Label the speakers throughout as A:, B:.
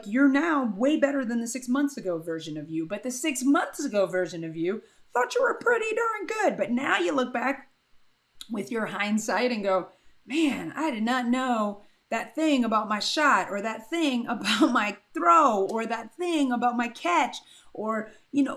A: like you're now way better than the 6 months ago version of you. But the 6 months ago version of you thought you were pretty darn good. But now you look back with your hindsight and go, man, I did not know that thing about my shot, or that thing about my throw, or that thing about my catch, or,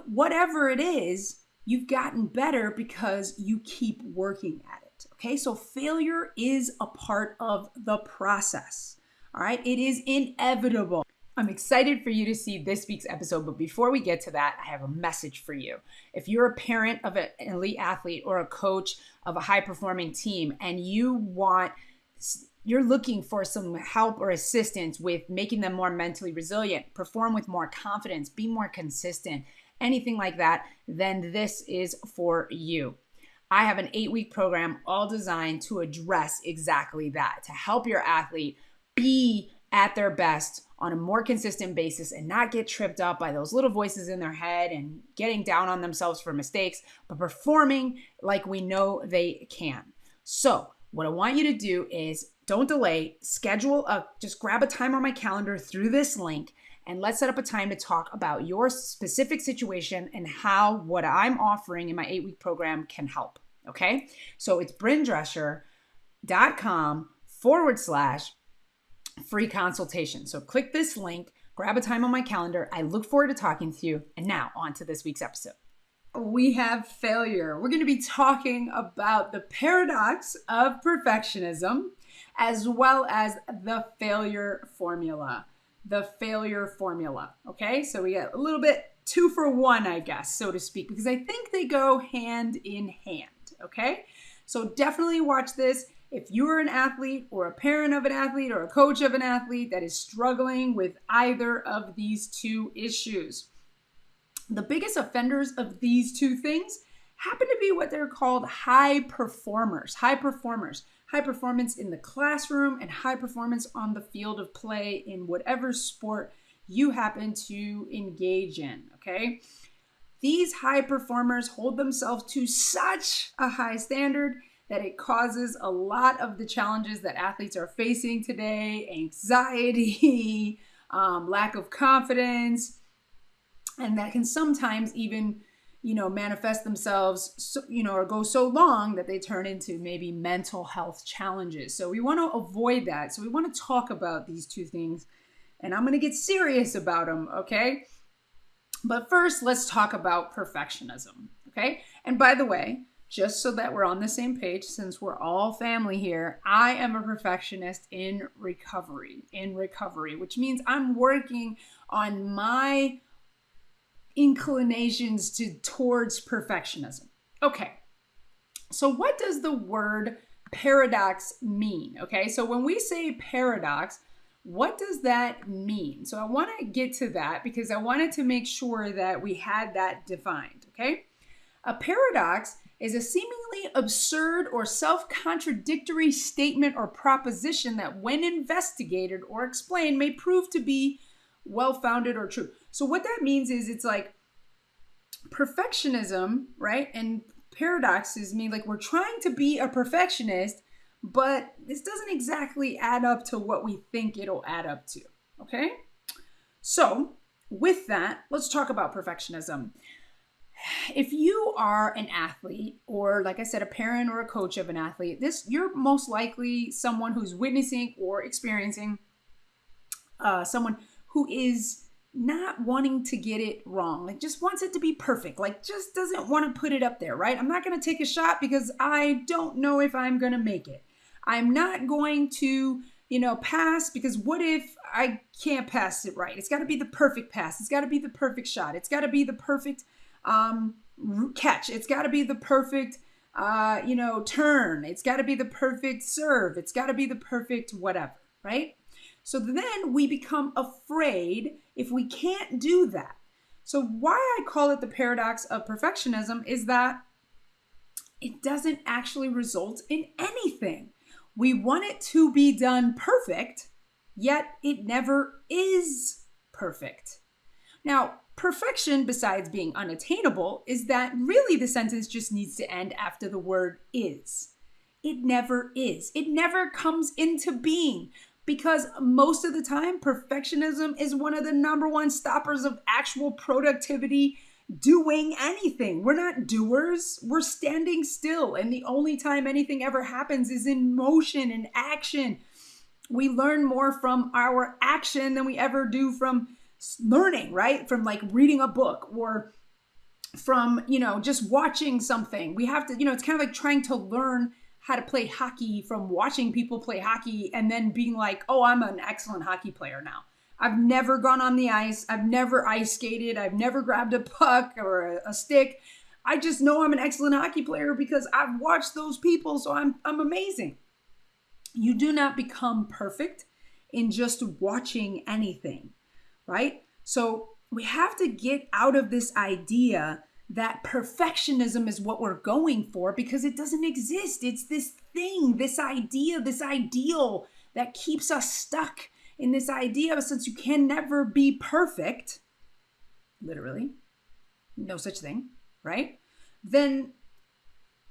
A: whatever it is, you've gotten better because you keep working at it. Okay. So failure is a part of the process. All right. It is inevitable. I'm excited for you to see this week's episode, but before we get to that, I have a message for you. If you're a parent of an elite athlete or a coach of a high-performing team and you're looking for some help or assistance with making them more mentally resilient, perform with more confidence, be more consistent, anything like that, then this is for you. I have an 8-week program all designed to address exactly that, to help your athlete be at their best on a more consistent basis and not get tripped up by those little voices in their head and getting down on themselves for mistakes, but performing like we know they can. So what I want you to do is don't delay, just grab a time on my calendar through this link, and let's set up a time to talk about your specific situation and how what I'm offering in my 8-week program can help. Okay. So it's bryndrescher.com/free consultation. So click this link, grab a time on my calendar. I look forward to talking to you. And now on to this week's episode. We have failure. We're going to be talking about the paradox of perfectionism, as well as the failure formula. Okay. So we get a little bit 2 for 1, I guess, so to speak, because I think they go hand in hand. Okay. So definitely watch this. If you're an athlete or a parent of an athlete or a coach of an athlete that is struggling with either of these two issues, the biggest offenders of these two things happen to be what they're called high performers. High performance in the classroom and high performance on the field of play in whatever sport you happen to engage in, okay? These high performers hold themselves to such a high standard that it causes a lot of the challenges that athletes are facing today: anxiety, lack of confidence, and that can sometimes even, manifest themselves, or go so long that they turn into maybe mental health challenges. So we want to avoid that. So we want to talk about these two things, and I'm going to get serious about them, okay? But first, let's talk about perfectionism, okay? And by the way, just so that we're on the same page, since we're all family here, I am a perfectionist in recovery, which means I'm working on my inclinations towards perfectionism. Okay, so what does the word paradox mean? Okay, so when we say paradox, what does that mean? So I want to get to that because I wanted to make sure that we had that defined, okay? A paradox is a seemingly absurd or self-contradictory statement or proposition that, when investigated or explained, may prove to be well-founded or true. So what that means is it's like perfectionism, right? And paradoxes mean like we're trying to be a perfectionist, but this doesn't exactly add up to what we think it'll add up to, okay? So with that, let's talk about perfectionism. If you are an athlete, or like I said, a parent or a coach of an athlete, you're most likely someone who's witnessing or experiencing someone who is not wanting to get it wrong, like just wants it to be perfect, like just doesn't want to put it up there, right? I'm not going to take a shot because I don't know if I'm going to make it. I'm not going to, pass because what if I can't pass it right? It's got to be the perfect pass. It's got to be the perfect shot. It's got to be the perfect catch. It's got to be the perfect, turn. It's got to be the perfect serve. It's got to be the perfect whatever, right? So then we become afraid if we can't do that. So why I call it the paradox of perfectionism is that it doesn't actually result in anything. We want it to be done perfect, yet it never is perfect. Now, perfection, besides being unattainable, is that really the sentence just needs to end after the word is. It never is. It never comes into being. because most of the time, perfectionism is one of the number one stoppers of actual productivity, doing anything. We're not doers, we're standing still. And the only time anything ever happens is in motion and action. We learn more from our action than we ever do from learning, right? From like reading a book or from, just watching something. We have to, it's kind of like trying to learn how to play hockey from watching people play hockey and then being like, oh, I'm an excellent hockey player now. I've never gone on the ice. I've never ice skated. I've never grabbed a puck or a stick. I just know I'm an excellent hockey player because I've watched those people. So I'm amazing. You do not become perfect in just watching anything, right? So we have to get out of this idea that perfectionism is what we're going for, because it doesn't exist. It's this thing, this idea, this ideal that keeps us stuck in this idea of, since you can never be perfect, literally, no such thing, right? Then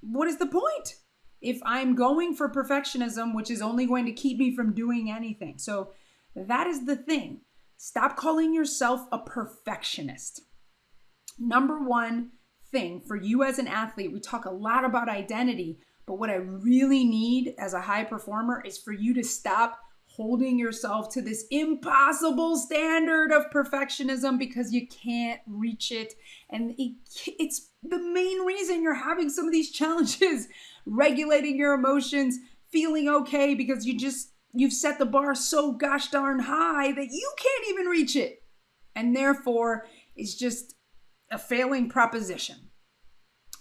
A: what is the point? If I'm going for perfectionism, which is only going to keep me from doing anything. So that is the thing. Stop calling yourself a perfectionist. Number one thing for you as an athlete, we talk a lot about identity, but what I really need as a high performer is for you to stop holding yourself to this impossible standard of perfectionism, because you can't reach it. And it's the main reason you're having some of these challenges, regulating your emotions, feeling okay, because you've set the bar so gosh darn high that you can't even reach it. And therefore, it's just a failing proposition.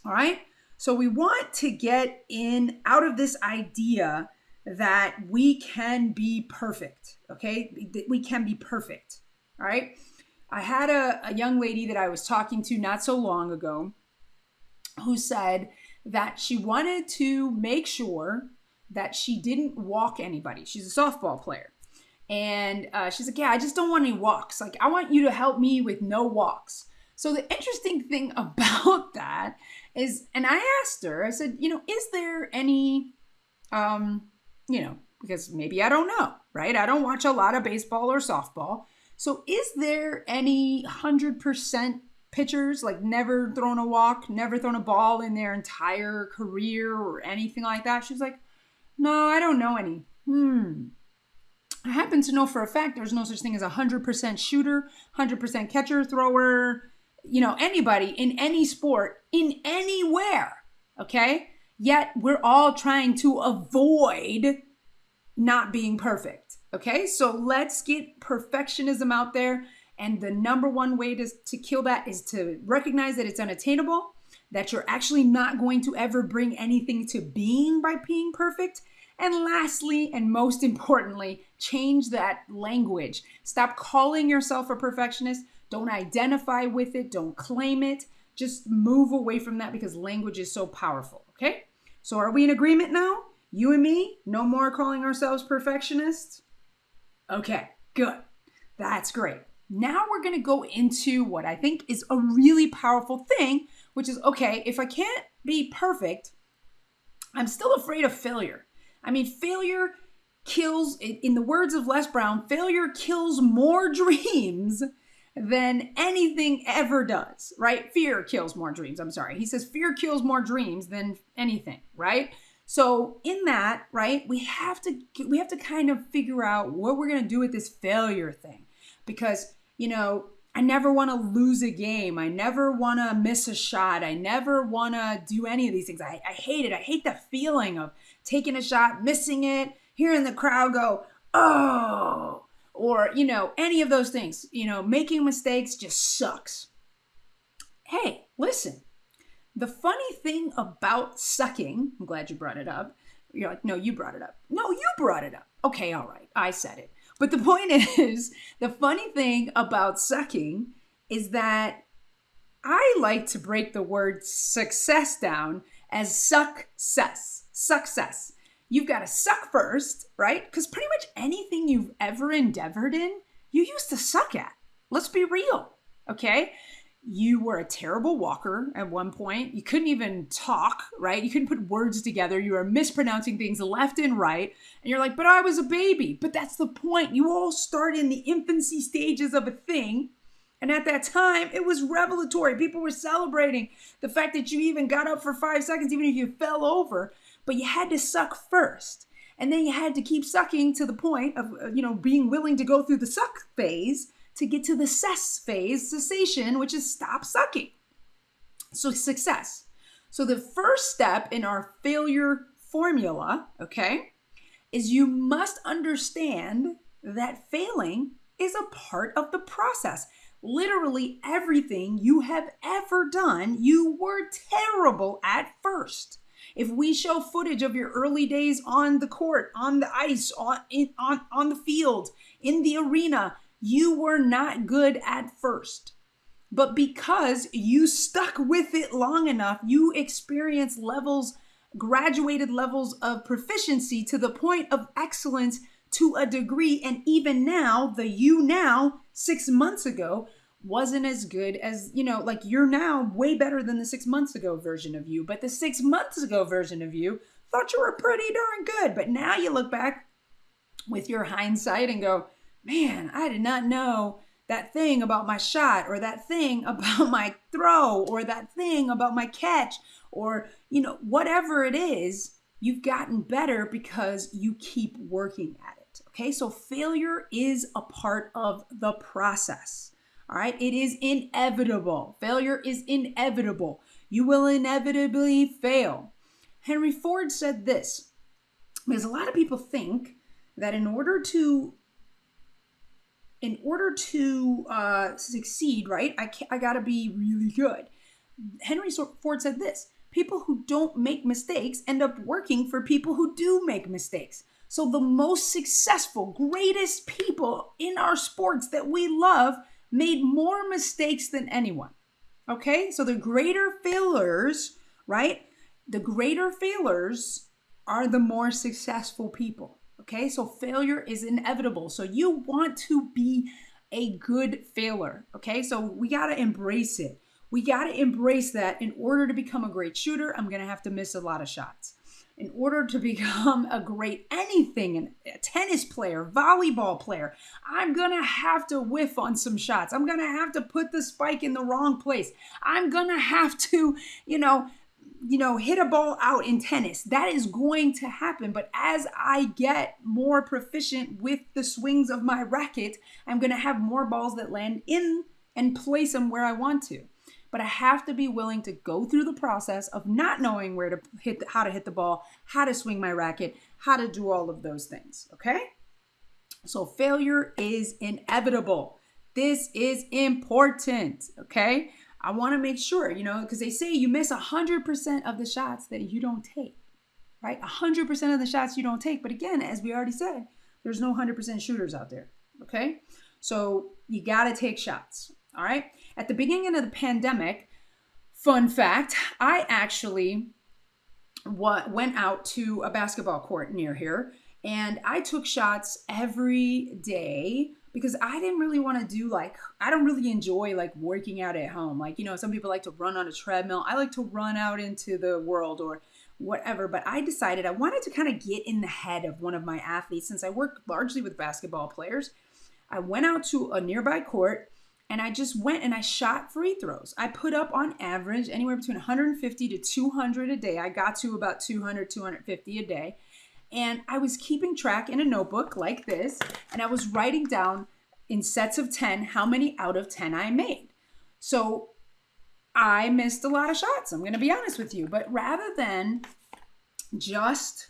A: All right? So we want to get out of this idea that we can be perfect, okay? That we can be perfect, all right? I had a young lady that I was talking to not so long ago who said that she wanted to make sure that she didn't walk anybody. She's a softball player. And she's like, yeah, I just don't want any walks. Like, I want you to help me with no walks. So the interesting thing about that is, and I asked her, I said, is there any, because maybe I don't know, right? I don't watch a lot of baseball or softball. So is there any 100% pitchers, like never thrown a walk, never thrown a ball in their entire career or anything like that? She was like, no, I don't know any. I happen to know for a fact there's no such thing as a 100% shooter, 100% catcher, thrower, anybody in any sport, in anywhere, okay? Yet we're all trying to avoid not being perfect, okay? So let's get perfectionism out there. And the number one way to kill that is to recognize that it's unattainable, that you're actually not going to ever bring anything to being by being perfect. And lastly, and most importantly, change that language. Stop calling yourself a perfectionist. Don't identify with it. Don't claim it. Just move away from that, because language is so powerful, okay? So are we in agreement now? You and me, no more calling ourselves perfectionists? Okay, good. That's great. Now we're going to go into what I think is a really powerful thing, which is, okay, if I can't be perfect, I'm still afraid of failure. I mean, failure kills, in the words of Les Brown, failure kills more dreams than anything ever does, right? Fear kills more dreams. I'm sorry. He says fear kills more dreams than anything, right? So in that, right, we have to kind of figure out what we're going to do with this failure thing, because, I never want to lose a game. I never want to miss a shot. I never want to do any of these things. I hate it. I hate the feeling of taking a shot, missing it, hearing the crowd go, oh, or, any of those things. Making mistakes just sucks. Hey, listen, the funny thing about sucking, I'm glad you brought it up. You're like, no, you brought it up. No, you brought it up. Okay, all right, I said it. But the point is, the funny thing about sucking is that I like to break the word success down as success. Success. You've got to suck first, right? Because pretty much anything you've ever endeavored in, you used to suck at. Let's be real, okay? You were a terrible walker at one point. You couldn't even talk, right? You couldn't put words together. You were mispronouncing things left and right. And you're like, but I was a baby. But that's the point. You all start in the infancy stages of a thing. And at that time, it was revelatory. People were celebrating the fact that you even got up for 5 seconds, even if you fell over. But you had to suck first. And then you had to keep sucking to the point of, being willing to go through the suck phase to get to the cess phase, cessation, which is stop sucking. So success. So the first step in our failure formula, okay, is you must understand that failing is a part of the process. Literally everything you have ever done, you were terrible at first. If we show footage of your early days on the court, on the ice, on the field, in the arena, you were not good at first. But because you stuck with it long enough, you experienced graduated levels of proficiency to the point of excellence to a degree. And even now, the you now 6 months ago wasn't as good as, you're now way better than the 6 months ago version of you. But the 6 months ago version of you thought you were pretty darn good. But now you look back with your hindsight and go, man, I did not know that thing about my shot, or that thing about my throw, or that thing about my catch, or, whatever it is, you've gotten better because you keep working at it. Okay, so failure is a part of the process. All right, it is inevitable. Failure is inevitable. You will inevitably fail. Henry Ford said this, because a lot of people think that in order to succeed, right, I got to be really good. Henry Ford said this: people who don't make mistakes end up working for people who do make mistakes. So the most successful, greatest people in our sports that we love made more mistakes than anyone. Okay, so the greater failures, right? The greater failures are the more successful people. Okay, so failure is inevitable. So you want to be a good failure. Okay, so we got to embrace it. We got to embrace that in order to become a great shooter, I'm going to have to miss a lot of shots. In order to become a great anything, a tennis player, volleyball player, I'm going to have to whiff on some shots. I'm going to have to put the spike in the wrong place. I'm going to have to, hit a ball out in tennis. That is going to happen. But as I get more proficient with the swings of my racket, I'm going to have more balls that land in and place them where I want to. But I have to be willing to go through the process of not knowing how to hit the ball, how to swing my racket, how to do all of those things. Okay? So failure is inevitable. This is important. Okay? I want to make sure, because they say you miss 100% of the shots that you don't take, right? 100% of the shots you don't take. But again, as we already said, there's no 100% shooters out there, okay? So you got to take shots, all right? At the beginning of the pandemic, fun fact, I actually went out to a basketball court near here, and I took shots every day because I didn't really want to do I don't really enjoy working out at home. Some people like to run on a treadmill. I like to run out into the world or whatever. But I decided I wanted to kind of get in the head of one of my athletes. Since I work largely with basketball players, I went out to a nearby court and I just went and I shot free throws. I put up on average anywhere between 150 to 200 a day. I got to about 200, 250 a day. And I was keeping track in a notebook like this, and I was writing down in sets of 10 how many out of 10 I made. So I missed a lot of shots, I'm going to be honest with you. But rather than just,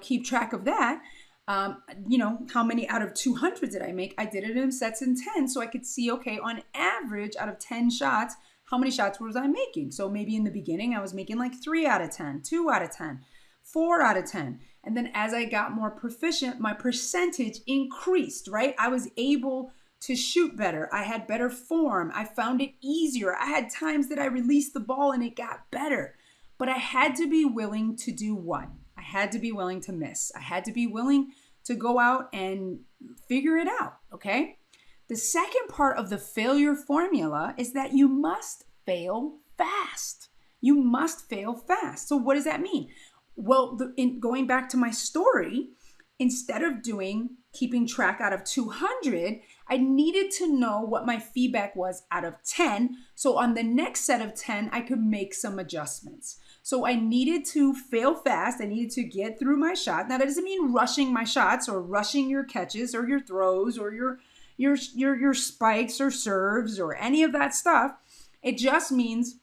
A: keep track of that, how many out of 200 did I make? I did it in sets in 10 so I could see, okay, on average out of 10 shots, how many shots was I making? So maybe in the beginning I was making 3 out of 10, 2 out of 10, 4 out of 10. And then as I got more proficient, my percentage increased, right? I was able to shoot better. I had better form. I found it easier. I had times that I released the ball and it got better. But I had to be willing to do what? I had to be willing to miss. I had to be willing to go out and figure it out, okay? The second part of the failure formula is that you must fail fast. You must fail fast. So what does that mean? Well, in going back to my story, instead of keeping track out of 200, I needed to know what my feedback was out of 10. So on the next set of 10, I could make some adjustments. So I needed to fail fast. I needed to get through my shot. Now that doesn't mean rushing my shots or rushing your catches or your throws or your spikes or serves or any of that stuff. It just means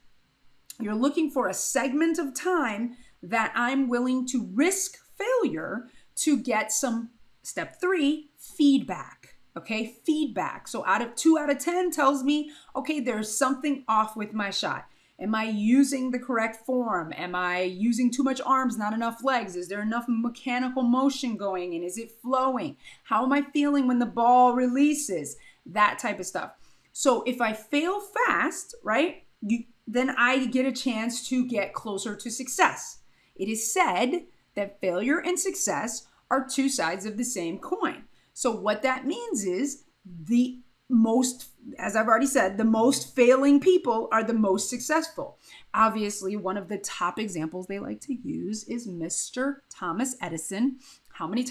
A: you're looking for a segment of time that I'm willing to risk failure to get some, step 3, feedback. Okay, feedback. So 2 out of 10 tells me, okay, there's something off with my shot. Am I using the correct form? Am I using too much arms, not enough legs? Is there enough mechanical motion going in? Is it flowing? How am I feeling when the ball releases? That type of stuff. So if I fail fast, right, then I get a chance to get closer to success. It is said that failure and success are two sides of the same coin. So what that means is as I've already said, the most failing people are the most successful. Obviously, one of the top examples they like to use is Mr. Thomas Edison. How many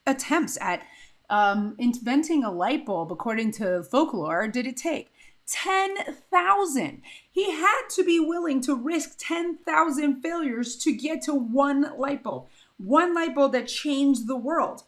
A: attempts at inventing a light bulb, according to folklore, did it take? 10,000. He had to be willing to risk 10,000 failures to get to one light bulb that changed the world.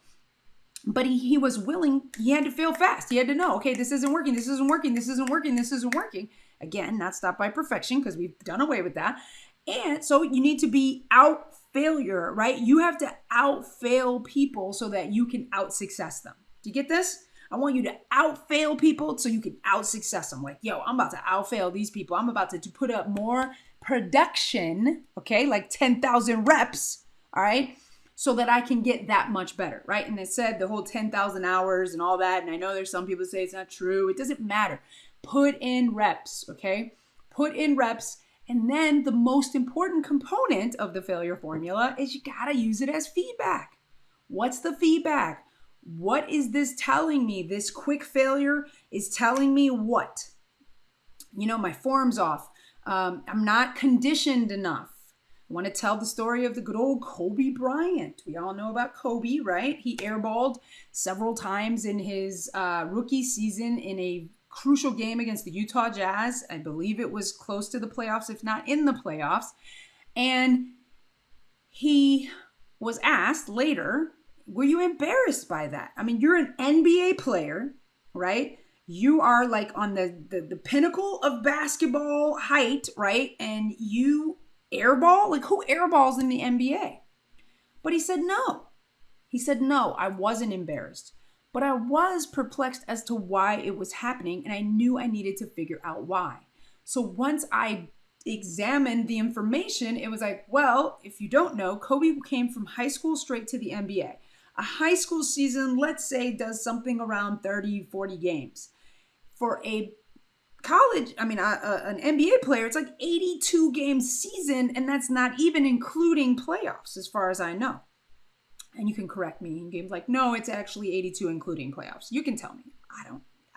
A: But he was willing, he had to fail fast. He had to know, okay, this isn't working, this isn't working, this isn't working, this isn't working. Again, not stopped by perfection because we've done away with that. And so you need to be out failure, right? You have to out fail people so that you can out success them. Do you get this? I want you to out fail people so you can out success them. Like, yo, I'm about to out fail these people. I'm about to put up more production, okay? Like 10,000 reps, all right? So that I can get that much better, right? And it said the whole 10,000 hours and all that. And I know there's some people say it's not true. It doesn't matter. Put in reps, okay? Put in reps. And then the most important component of the failure formula is you gotta use it as feedback. What's the feedback? What is this telling me? This quick failure is telling me what? My form's off. I'm not conditioned enough. I want to tell the story of the good old Kobe Bryant. We all know about Kobe, right? He airballed several times in his rookie season in a crucial game against the Utah Jazz. I believe it was close to the playoffs, if not in the playoffs. And he was asked later, were you embarrassed by that? I mean, you're an NBA player, right? You are like on the pinnacle of basketball height, right? And you airball? Like, who airballs in the NBA? But he said no. He said no, I wasn't embarrassed. But I was perplexed as to why it was happening, and I knew I needed to figure out why. So once I examined the information, it was like, well, if you don't know, Kobe came from high school straight to the NBA. A high school season, let's say, does something around 30, 40 games. For an NBA player, it's like 82 game season, and that's not even including playoffs, as far as I know. And you can correct me in games like, no, it's actually 82 including playoffs. You can tell me. I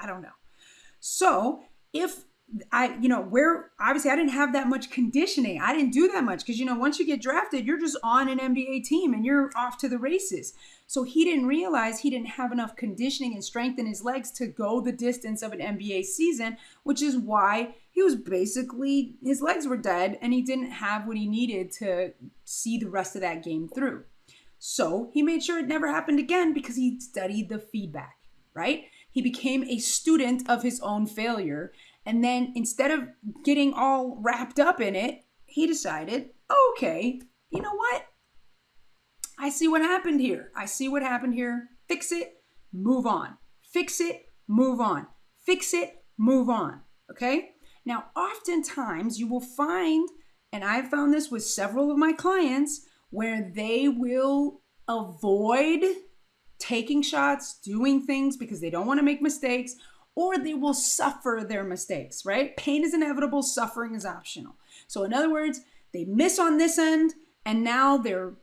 A: don't know. So if obviously I didn't have that much conditioning. I didn't do that much because, once you get drafted, you're just on an NBA team and you're off to the races. So he didn't realize he didn't have enough conditioning and strength in his legs to go the distance of an NBA season, which is why he was basically, his legs were dead and he didn't have what he needed to see the rest of that game through. So he made sure it never happened again because he studied the feedback, right? He became a student of his own failure. And then instead of getting all wrapped up in it, he decided, okay, you know what? I see what happened here. Fix it, move on. Fix it, move on. Fix it, move on. Okay? Now, oftentimes you will find, and I've found this with several of my clients, where they will avoid taking shots, doing things because they don't want to make mistakes, or they will suffer their mistakes, right? Pain is inevitable, suffering is optional. So in other words, they miss on this end, and now they're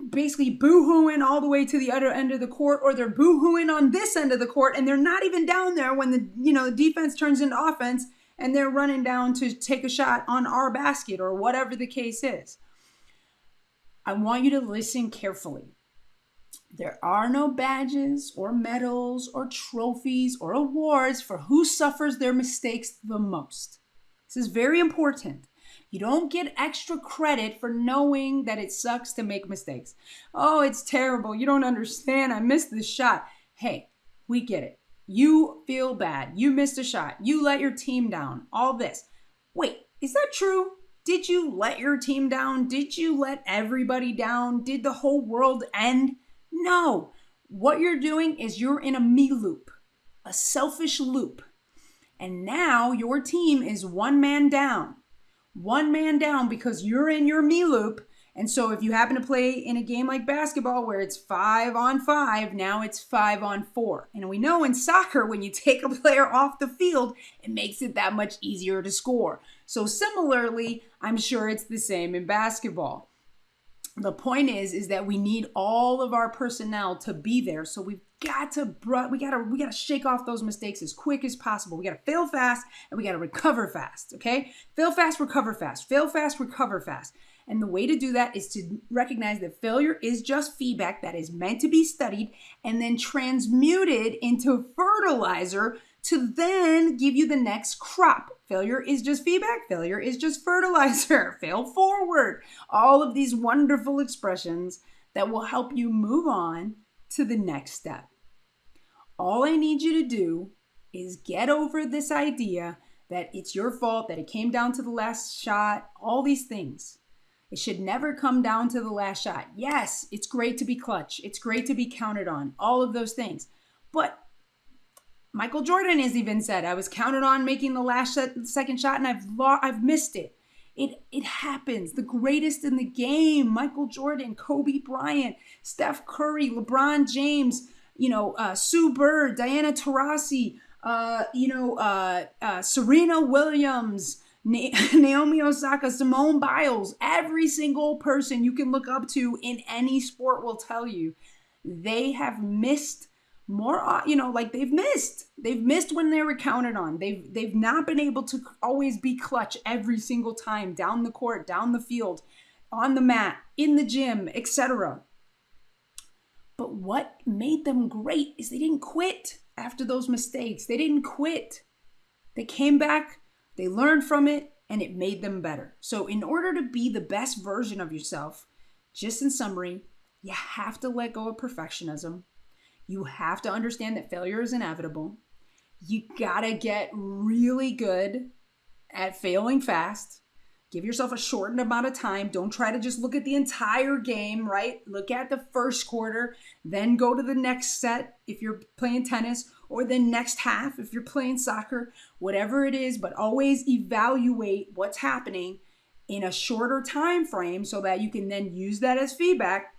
A: basically boo-hooing all the way to the other end of the court, or they're boo-hooing on this end of the court and they're not even down there when the defense turns into offense and they're running down to take a shot on our basket or whatever the case is. I want you to listen carefully. There are no badges or medals or trophies or awards for who suffers their mistakes the most. This is very important. You don't get extra credit for knowing that it sucks to make mistakes. Oh, it's terrible. You don't understand. I missed this shot. Hey, we get it. You feel bad. You missed a shot. You let your team down. All this. Wait, is that true? Did you let your team down? Did you let everybody down? Did the whole world end? No. What you're doing is you're in a me loop, a selfish loop. And now your team is one man down. One man down because you're in your me loop. And so if you happen to play in a game like basketball where it's 5-on-5, now it's 5-on-4. And we know in soccer, when you take a player off the field, it makes it that much easier to score. So similarly, I'm sure it's the same in basketball. The point is that we need all of our personnel to be there. So we gotta shake off those mistakes as quick as possible. We gotta fail fast and we gotta recover fast. Okay? Fail fast, recover fast. Fail fast, recover fast. And the way to do that is to recognize that failure is just feedback that is meant to be studied and then transmuted into fertilizer to then give you the next crop. Failure is just feedback. Failure is just fertilizer. Fail forward. All of these wonderful expressions that will help you move on to the next step. All I need you to do is get over this idea that it's your fault, that it came down to the last shot, all these things. It should never come down to the last shot. Yes, it's great to be clutch. It's great to be counted on, all of those things. But Michael Jordan has even said, I was counted on making the second shot and I've missed it. It happens. The greatest in the game, Michael Jordan, Kobe Bryant, Steph Curry, LeBron James, Sue Bird, Diana Taurasi, Serena Williams, Naomi Osaka, Simone Biles. Every single person you can look up to in any sport will tell you they have missed more, they've missed when they were counted on. They've not been able to always be clutch every single time, down the court, down the field, on the mat, in the gym, etc. But what made them great is they didn't quit after those mistakes. They didn't quit. They came back, they learned from it, and it made them better. So in order to be the best version of yourself, just in summary, you have to let go of perfectionism. You have to understand that failure is inevitable. You gotta get really good at failing fast. Give yourself a shortened amount of time. Don't try to just look at the entire game, right? Look at the first quarter, then go to the next set if you're playing tennis, or the next half if you're playing soccer, whatever it is, but always evaluate what's happening in a shorter time frame so that you can then use that as feedback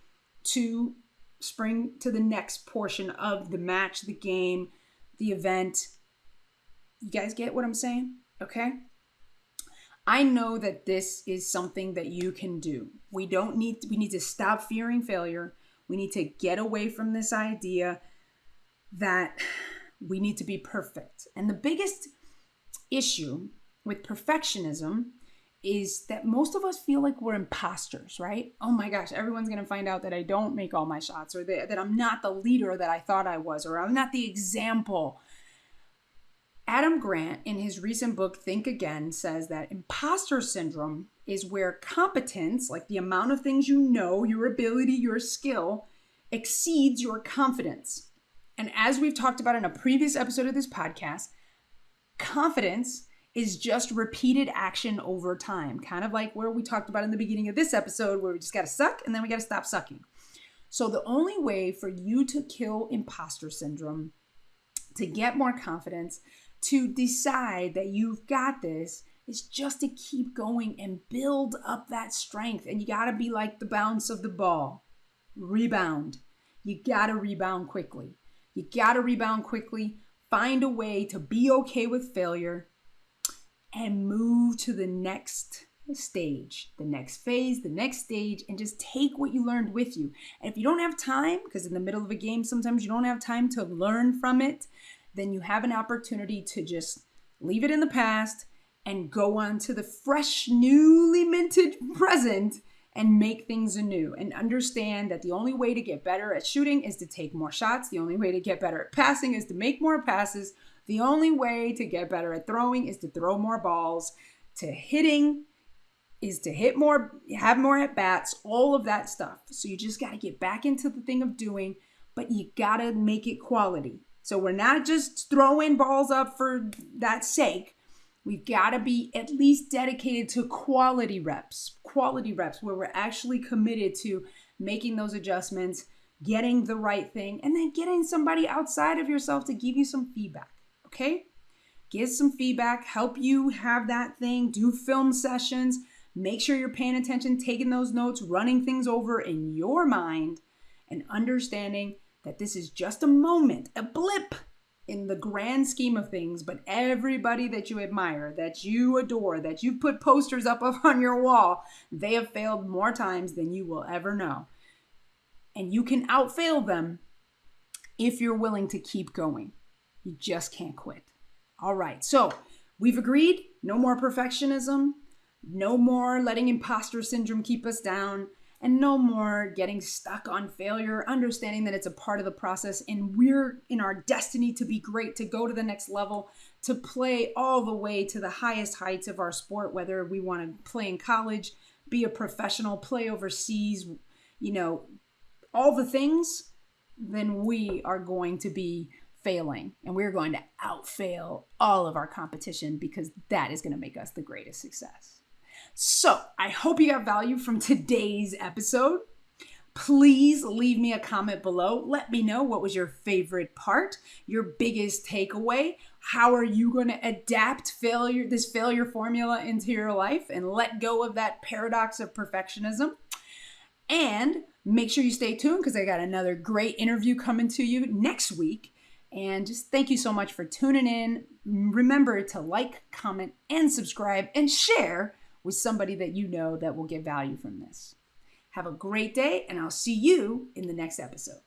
A: to spring to the next portion of the match, the game, the event. You guys get what I'm saying? Okay? I know that this is something that you can do. We need to stop fearing failure. We need to get away from this idea that we need to be perfect. And the biggest issue with perfectionism is that most of us feel like we're imposters, right? Oh my gosh, everyone's going to find out that I don't make all my shots, or that I'm not the leader that I thought I was, or I'm not the example. Adam Grant, in his recent book, Think Again, says that imposter syndrome is where competence, like the amount of things you know, your ability, your skill, exceeds your confidence. And as we've talked about in a previous episode of this podcast, confidence is just repeated action over time. Kind of like where we talked about in the beginning of this episode, where we just got to suck and then we got to stop sucking. So the only way for you to kill imposter syndrome, to get more confidence, to decide that you've got this, is just to keep going and build up that strength. And you got to be like the bounce of the ball. Rebound. You got to rebound quickly. You got to rebound quickly. Find a way to be okay with failure and move to the next stage, the next phase, the next stage, and just take what you learned with you. And if you don't have time, because in the middle of a game, sometimes you don't have time to learn from it, then you have an opportunity to just leave it in the past and go on to the fresh, newly minted present and make things anew, and understand that the only way to get better at shooting is to take more shots. The only way to get better at passing is to make more passes. The only way to get better at throwing is to throw more balls. To hitting is to hit more, have more at bats, all of that stuff. So you just got to get back into the thing of doing, but you got to make it quality. So we're not just throwing balls up for that sake. We've got to be at least dedicated to quality reps where we're actually committed to making those adjustments, getting the right thing, and then getting somebody outside of yourself to give you some feedback, okay? Give some feedback, help you have that thing, do film sessions, make sure you're paying attention, taking those notes, running things over in your mind, and understanding that this is just a moment, a blip in the grand scheme of things, but everybody that you admire, that you adore, that you've put posters up on your wall, they have failed more times than you will ever know. And you can outfail them if you're willing to keep going. You just can't quit. All right, so we've agreed, no more perfectionism, no more letting imposter syndrome keep us down, and no more getting stuck on failure, understanding that it's a part of the process and we're in our destiny to be great, to go to the next level, to play all the way to the highest heights of our sport, whether we want to play in college, be a professional, play overseas, all the things, then we are going to be failing and we're going to outfail all of our competition, because that is going to make us the greatest success. So I hope you got value from today's episode. Please leave me a comment below. Let me know what was your favorite part, your biggest takeaway. How are you going to adapt this failure formula into your life and let go of that paradox of perfectionism? And make sure you stay tuned, because I got another great interview coming to you next week. And just thank you so much for tuning in. Remember to like, comment, and subscribe, and share with somebody that you know that will get value from this. Have a great day, and I'll see you in the next episode.